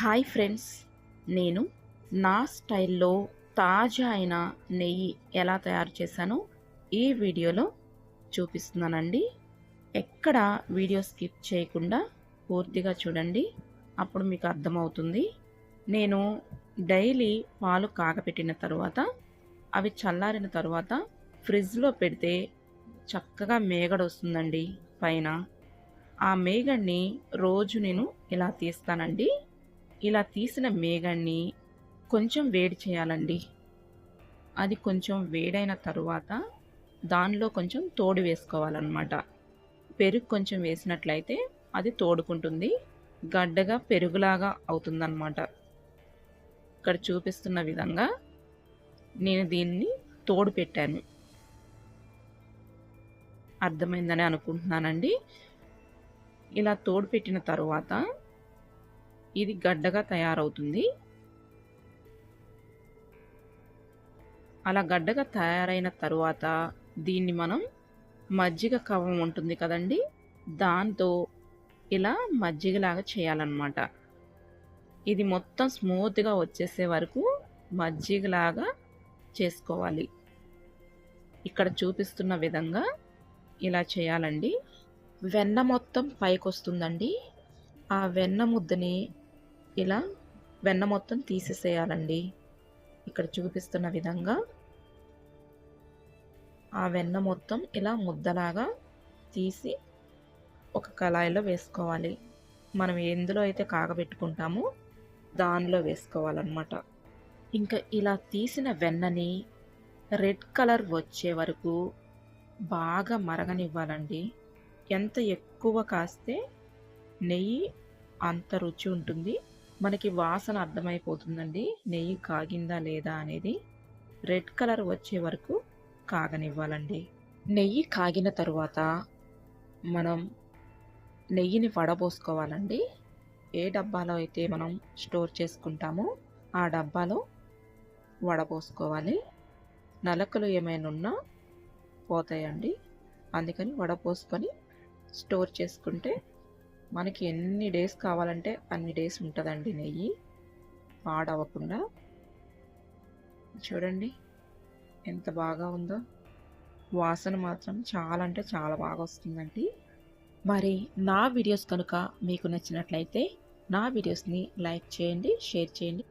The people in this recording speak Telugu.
హాయ్ ఫ్రెండ్స్, నేను నా స్టైల్లో తాజా అయిన నెయ్యి ఎలా తయారు చేశానో ఈ వీడియోలో చూపిస్తున్నానండి. ఎక్కడ వీడియో స్కిప్ చేయకుండా పూర్తిగా చూడండి, అప్పుడు మీకు అర్థమవుతుంది. నేను డైలీ పాలు కాగపెట్టిన తర్వాత అవి చల్లారిన తర్వాత ఫ్రిడ్జ్లో పెడితే చక్కగా మేగడ వస్తుందండి పైన. ఆ మేగడ్ని రోజు నేను ఇలా తీస్తానండి. ఇలా తీసిన మేగడ్ని కొంచెం వేడి చేయాలండి. అది కొంచెం వేడైన తరువాత దానిలో కొంచెం తోడు వేసుకోవాలన్నమాట. పెరుగు కొంచెం వేసినట్లయితే అది తోడుకుంటుంది, గడ్డగా పెరుగులాగా అవుతుందన్నమాట. ఇక్కడ చూపిస్తున్న విధంగా నేను దీన్ని తోడు పెట్టాను. అర్థమైందని అనుకుంటున్నానండి. ఇలా తోడు పెట్టిన తరువాత ఇది గడ్డగా తయారవుతుంది. అలా గడ్డగా తయారైన తరువాత దీన్ని మనం మజ్జిగ కవ్వం ఉంటుంది కదండి, దాంతో ఇలా మజ్జిగలాగా చేయాలన్నమాట. ఇది మొత్తం స్మూత్గా వచ్చేసే వరకు మజ్జిగలాగా చేసుకోవాలి. ఇక్కడ చూపిస్తున్న విధంగా ఇలా చేయాలండి. వెన్న మొత్తం పైకి వస్తుందండి. ఆ వెన్న ముద్దని ఇలా వెన్న మొత్తం తీసేసేయాలండి. ఇక్కడ చూపిస్తున్న విధంగా ఆ వెన్న మొత్తం ఇలా ముద్దలాగా తీసి ఒక కళాయిలో వేసుకోవాలి. మనం ఎందులో అయితే కాగబెట్టుకుంటామో దానిలో వేసుకోవాలన్నమాట. ఇంకా ఇలా తీసిన వెన్నని రెడ్ కలర్ వచ్చే వరకు బాగా మరగనివ్వాలండి. ఎంత ఎక్కువ కాస్తే నెయ్యి అంత రుచి ఉంటుంది. మనకి వాసన అర్థమైపోతుందండి నెయ్యి కాగిందా లేదా అనేది. రెడ్ కలర్ వచ్చే వరకు కాగనివ్వాలండి. నెయ్యి కాగిన తరువాత మనం నెయ్యిని వడబోసుకోవాలండి. ఏ డబ్బాలో అయితే మనం స్టోర్ చేసుకుంటామో ఆ డబ్బాలో వడబోసుకోవాలి. నలకలు ఏమైనా ఉన్నా పోతాయండి. అందుకని వడపోసుకొని స్టోర్ చేసుకుంటే మనకి ఎన్ని డేస్ కావాలంటే అన్ని డేస్ ఉంటుందండి నెయ్యి పాడవకుండా. చూడండి ఎంత బాగా ఉందో. వాసన మాత్రం చాలా అంటే చాలా బాగా వస్తుందండి. మరి నా వీడియోస్ కనుక మీకు నచ్చినట్లయితే నా వీడియోస్ని లైక్ చేయండి, షేర్ చేయండి.